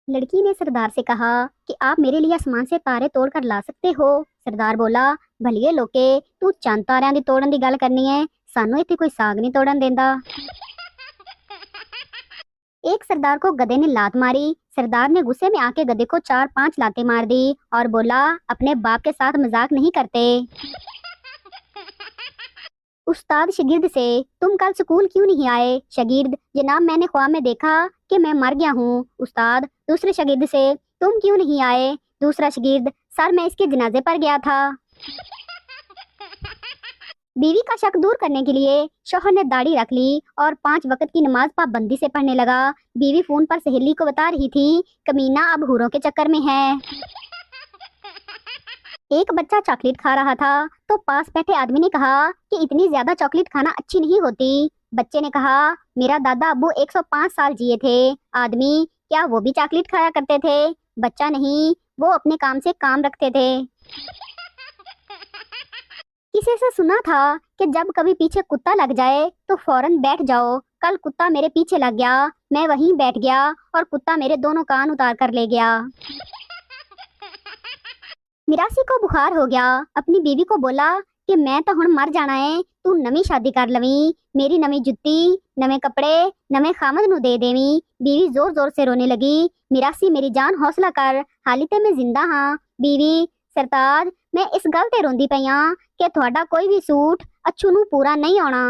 लड़की ने सरदार से कहा कि आप मेरे लिए आसमान से तारे तोड़ कर ला सकते हो। सरदार बोला, भलिए लोके, तू चंद तारिਆਂ ਦੀ ਤੋੜਨ ਦੀ ਗੱਲ ਕਰਨੀ ਹੈ, ਸਾਨੂੰ ਇੱਥੇ कोई साग नहीं तोड़न देंदा। एक सरदार को गधे ने लात मारी। सरदार ने गुस्से में आके गधे को 4-5 लातें मार दी और बोला, अपने बाप के साथ मजाक नहीं करते। उस्ताद शागिर्द से, तुम कल स्कूल क्यों नहीं आए? शागिर्द, जनाब मैंने ख्वाब में देखा कि मैं मर गया हूँ। उस्ताद दूसरे शागिर्द से, तुम क्यों नहीं आए? दूसरा शागिर्द, सर मैं इसके जनाजे पर गया था। बीवी का शक दूर करने के लिए शौहर ने दाढ़ी रख ली और 5 वक्त की नमाज पाबंदी से पढ़ने लगा। बीवी फोन पर सहेली को बता रही थी, कमीना अब हूरों के चक्कर में है। एक बच्चा चॉकलेट खा रहा था तो पास बैठे आदमी ने कहा कि इतनी ज्यादा चॉकलेट खाना अच्छी नहीं होती। बच्चे ने कहा, मेरा दादा अब्बू 105 साल जिए थे। आदमी, क्या वो भी चॉकलेट खाया करते थे? बच्चा, नहीं, वो अपने काम से काम रखते थे। किसी से सुना था कि जब कभी पीछे कुत्ता लग जाए तो फौरन बैठ जाओ। कल कुत्ता मेरे पीछे लग गया, मैं वहीं बैठ गया और कुत्ता मेरे दोनों कान उतार कर ले गया। मिरासी को बुखार हो गया। अपनी बीवी को बोला कि मैं तो हुण मर जाना है, तू नवी शादी कर लवी, मेरी नवी जुत्ती, नवे कपड़े, नवे खामद नु दे देवी। बीवी जोर जोर से रोने लगी। मिरासी, मेरी जान हौसला कर, हाली ते मैं जिंदा हाँ। बीवी, सरताज, मैं इस गल ते रोंदी पई हां कि तुहाडा कोई भी सूट अच्छू नू पूरा नहीं आना।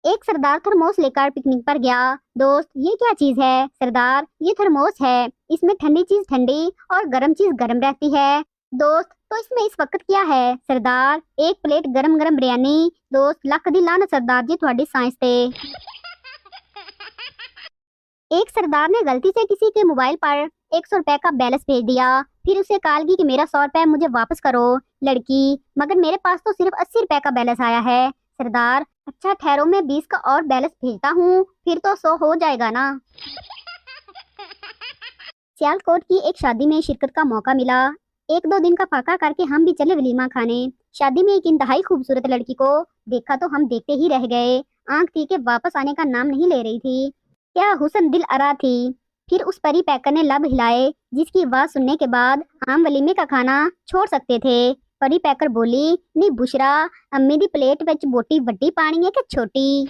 एक सरदार थर्मोस लेकर पिकनिक पर गया। दोस्त, ये क्या चीज है? सरदार, ये थर्मोस है, इसमें ठंडी चीज ठंडी और गर्म चीज गर्म रहती है। दोस्त, तो इसमें इस वक्त क्या है? सरदार, एक प्लेट गरम गरम बिरयानी। दोस्त, लख दी लानत सरदार जी तुहाडी साइंस ते। एक सरदार ने गलती से किसी के मोबाइल पर 100 रुपए का बैलेंस भेज दिया, फिर उसे कॉल की कि मेरा 100 रुपए मुझे वापस करो। लड़की, मगर मेरे पास तो सिर्फ 80 रुपए का बैलेंस आया है। सरदार, अच्छा ठहरो, मैं 20 का और बैलेंस भेजता हूँ, फिर तो 100 हो जाएगा ना। सियालकोट की एक शादी में शिरकत का मौका मिला। 1-2 दिन का फाका करके हम भी चले वलीमा खाने। शादी में एक इंतहाई खूबसूरत लड़की को देखा तो हम देखते ही रह गए। आंख थी कि वापस आने का नाम नहीं ले रही थी। क्या हुस्न दिल अरा थी। फिर उस परी पैकर ने लब हिलाए, जिसकी आवाज सुनने के बाद हम वलीमे का खाना छोड़ सकते थे। परी पैकर बोली, नी बुशरा, अम्मी दी प्लेट विच बोटी वड्डी पानी है कि छोटी?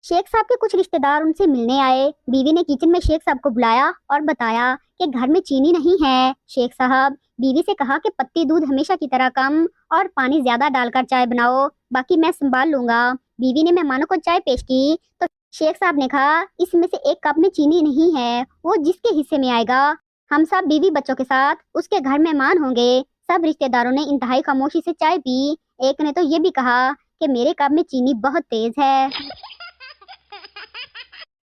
शेख साहब के कुछ रिश्तेदार उनसे मिलने आए। बीवी ने किचन में शेख साहब को बुलाया और बताया कि घर में चीनी नहीं है। शेख साहब, बीवी से कहा कि पत्ती दूध हमेशा की तरह कम और पानी ज्यादा डालकर चाय बनाओ, बाकी मैं संभाल लूंगा। बीवी ने मेहमानों को चाय पेश की तो शेख साहब ने कहा, इसमें से एक कप में चीनी नहीं है, वो जिसके हिस्से में आएगा। हम सब बीवी बच्चों के साथ उसके घर मेहमान होंगे। सब रिश्तेदारों ने इंतहाई खामोशी से चाय पी। एक ने तो ये भी कहा कि मेरे कप में चीनी बहुत तेज है।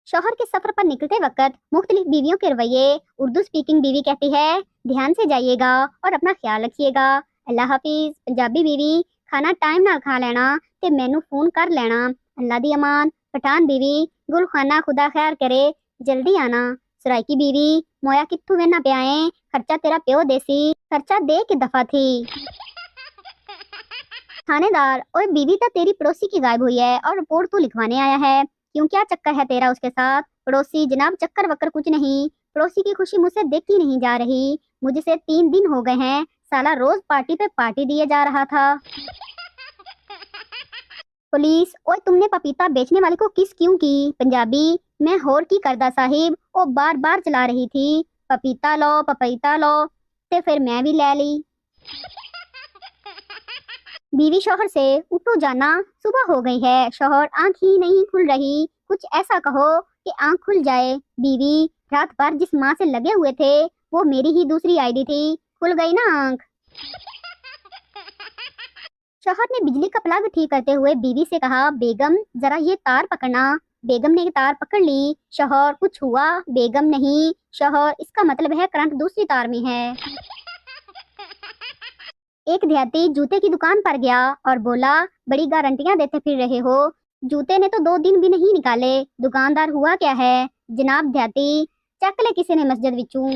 शौहर के सफर पर निकलते वक्त मुख्तलिफ बीवियों के रवैये। उर्दू स्पीकिंग बीवी कहती है, ध्यान से जाइएगा और अपना ख्याल रखिएगा, अल्लाह हाफिज। पंजाबी बीवी, खाना टाइम नाल खा लेना ते मैनू फोन कर लेना, अल्लाह दी अमान। पठान बीवी, गुल खाना खुदा खैर करे, जल्दी आना। सराइकी बीवी, मोया कित्थू वेना पिया है, खर्चा तेरा प्यो देसी, खर्चा दे के दफा थी। थानेदार, ओए बीवी तो तेरी पड़ोसी की गायब हुई है और रिपोर्ट तू लिखवाने आया है, क्यों, क्या चक्कर है तेरा उसके साथ? पड़ोसी, जनाब चक्कर वक्कर कुछ नहीं, पड़ोसी की खुशी मुझसे देखी नहीं जा रही, मुझसे 3 दिन हो गए हैं, साला रोज पार्टी पे पार्टी दिए जा रहा था। पुलिस, ओए तुमने पपीता बेचने वाले को किस क्यों की? पंजाबी, मैं होर की करदा साहिब, वो बार बार चला रही थी, पपीता लो पपीता लो, ते फिर मैं भी ले ली। बीवी शौहर से, उठो जाना, सुबह हो गई है। शौहर, आंख ही नहीं खुल रही, कुछ ऐसा कहो कि आंख खुल जाए। बीवी, रात भर जिस माँ से लगे हुए थे वो मेरी ही दूसरी आईडी थी, खुल गई ना आंख। शौहर ने बिजली का प्लग ठीक करते हुए बीवी से कहा, बेगम जरा ये तार पकड़ना। बेगम ने तार पकड़ ली। शौहर, कुछ हुआ? बेगम, नहीं। शौहर, इसका मतलब है करंट दूसरी तार में है। एक देहाती जूते की दुकान पर गया और बोला, बड़ी गारंटियां देते फिर रहे हो, जूते ने तो 2 दिन भी नहीं निकाले। दुकानदार, हुआ क्या है? जनाब देहाती, चक ले किसी ने मस्जिद विचू।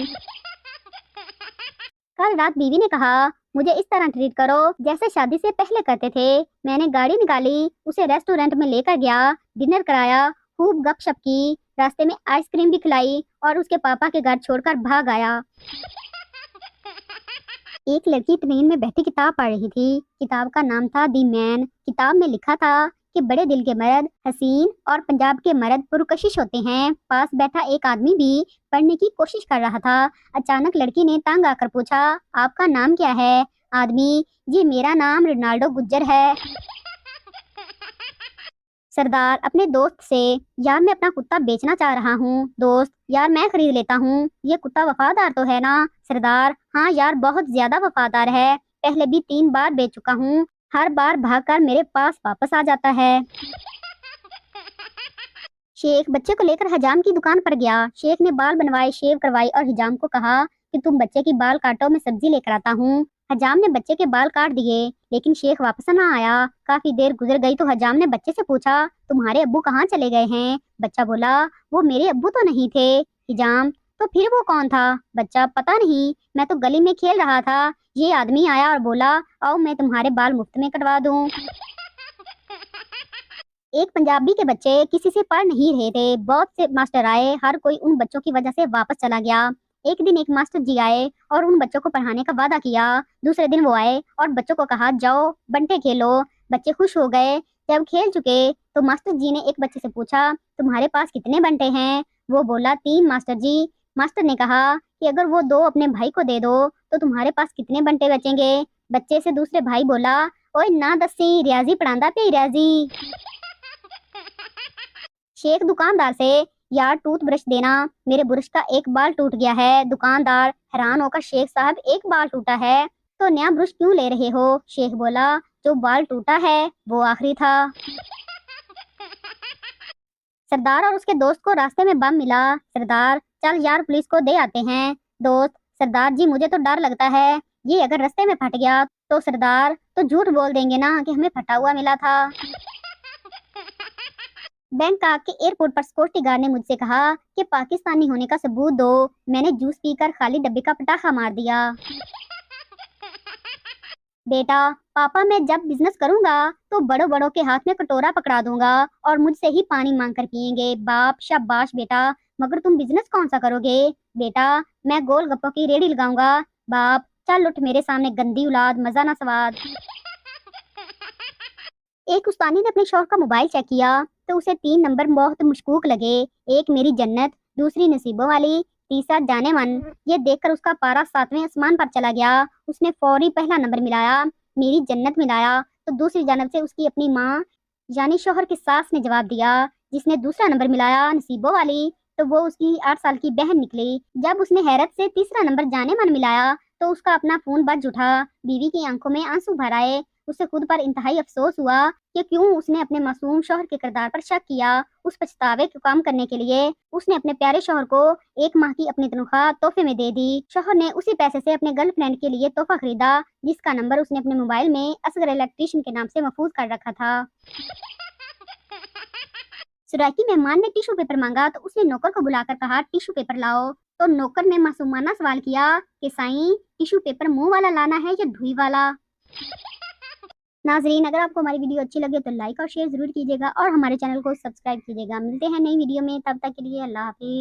कल रात बीवी ने कहा, मुझे इस तरह ट्रीट करो जैसे शादी से पहले करते थे। मैंने गाड़ी निकाली, उसे रेस्टोरेंट में लेकर गया, डिनर कराया खूब गपशप की, रास्ते में आइसक्रीम भी खिलाई और उसके पापा के घर छोड़कर भाग आया। एक लड़की ट्रेन में बैठी किताब पढ़ रही थी। किताब का नाम था दी मैन। किताब में लिखा था कि बड़े दिल के मर्द हसीन और पंजाब के मर्द पुरकशिश होते हैं। पास बैठा एक आदमी भी पढ़ने की कोशिश कर रहा था। अचानक लड़की ने तंग आकर पूछा, आपका नाम क्या है? आदमी, जी मेरा नाम रोनाल्डो गुज्जर है। सरदार अपने दोस्त से, यार मैं अपना कुत्ता बेचना चाह रहा हूँ। दोस्त, यार मैं खरीद लेता हूँ। ये कुत्ता वफादार तो है ना? सरदार, हाँ यार बहुत ज्यादा वफादार है। पहले भी 3 बार बेच चुका हूँ। हर बार भागकर मेरे पास वापस आ जाता है। शेख बच्चे को लेकर हजाम की दुकान पर गया। शेख ने बाल बनवाए, शेव करवाई और हजाम को कहा कि तुम बच्चे की बाल काटो, मैं सब्जी लेकर आता हूँ। हजाम ने बच्चे के बाल काट दिए, लेकिन शेख वापस ना आया। काफी देर गुजर गई तो हजाम ने बच्चे से पूछा, तुम्हारे अब्बू कहाँ चले गए हैं? बच्चा बोला, वो मेरे अब्बू तो नहीं थे। हिजाम, तो फिर वो कौन था? बच्चा, पता नहीं, मैं तो गली में खेल रहा था। ये आदमी आया और बोला, आओ मैं तुम्हारे बाल मुफ्त में कटवा दूं। एक पंजाबी के बच्चे किसी से पढ़ नहीं रहे थे। बहुत से मास्टर आए, हर कोई उन बच्चों की वजह से वापस चला गया। एक दिन एक मास्टर जी आए और उन बच्चों को पढ़ाने का वादा किया। दूसरे दिन वो आए और बच्चों को कहा, जाओ बंटे खेलो। बच्चे खुश हो गए। जब खेल चुके तो मास्टर जी ने एक बच्चे से पूछा, तुम्हारे पास कितने बंटे हैं? वो बोला, 3 मास्टर जी। मास्टर ने कहा कि अगर वो 2 अपने भाई को दे दो तो तुम्हारे पास कितने बंटे बचेंगे? बच्चे से दूसरे भाई बोला, ओए ना दसी, रियाजी पढ़ांदा पे रियाजी। शेख दुकानदार से, यार टूथ ब्रश देना, मेरे ब्रश का एक बाल टूट गया है। दुकानदार हैरान होकर, शेख साहब एक बाल टूटा है तो नया ब्रश क्यों ले रहे हो? शेख बोला, जो बाल टूटा है वो आखिरी था। सरदार और उसके दोस्त को रास्ते में बम मिला। सरदार, चल यार पुलिस को दे आते हैं। दोस्त, सरदार जी मुझे तो डर लगता है, ये अगर रास्ते में फट गया तो? सरदार, तो झूठ बोल देंगे ना कि हमें फटा हुआ मिला था। बैंकॉक के एयरपोर्ट पर सिक्योरिटी गार्ड ने मुझसे कहा कि पाकिस्तानी होने का सबूत दो। मैंने जूस पीकर खाली डब्बे का पटाखा मार दिया। बेटा, पापा मैं जब बिजनेस करूंगा तो बड़ों बड़ों के हाथ में कटोरा पकड़ा दूंगा और मुझसे ही पानी मांग कर पियेंगे। बाप, शाबाश बेटा, मगर तुम बिजनेस कौन सा करोगे? बेटा, मैं गोलगप्पों की रेडी लगाऊंगा। बाप, चल उठ मेरे सामने गंदी औलाद, मजा ना स्वाद। एक उस्तानी ने अपने शौहर का मोबाइल चेक किया तो उसे 3 नंबर बहुत मशकूक लगे। एक मेरी जन्नत, दूसरी नसीबों वाली, तीसरा जाने मन। ये देखकर उसका पारा 7वें आसमान पर चला गया। उसने फौरी पहला नंबर मिलाया, मेरी जन्नत मिलाया तो दूसरी जानब से उसकी अपनी माँ यानी शौहर की सास ने जवाब दिया। जिसने दूसरा नंबर मिलाया, नसीबों वाली, तो वो उसकी 8 साल की बहन निकली। जब उसने हैरत से तीसरा नंबर जाने मन मिलाया तो उसका अपना फोन बज उठा। बीवी की आंखों में आंसू भर आए। उसे खुद पर इंतहाई अफसोस हुआ कि क्यों उसने अपने मासूम शौहर के किरदार पर शक किया। उस पछतावे को कम करने के लिए उसने अपने प्यारे शौहर को 1 माह की अपनी तनख्वाह तोहफे में दे दी। शौहर ने उसी पैसे से अपने गर्लफ्रेंड के लिए तोहफा खरीदा, जिसका नंबर उसने अपने मोबाइल में असगर इलेक्ट्रीशियन के नाम से महफूज कर रखा था। सुराकी मेहमान ने टिश्यू पेपर मांगा तो उसने नौकर को बुलाकर कहा, टिश्यू पेपर लाओ। तो नौकर ने मासूमाना सवाल किया कि साईं, टिश्यू पेपर मुंह वाला लाना है या ढुई वाला? नाजरीन, अगर आपको हमारी वीडियो अच्छी लगे तो लाइक और शेयर जरूर कीजिएगा और हमारे चैनल को सब्सक्राइब कीजिएगा। मिलते हैं नई वीडियो में, तब तक के लिए अल्लाह हाफिज।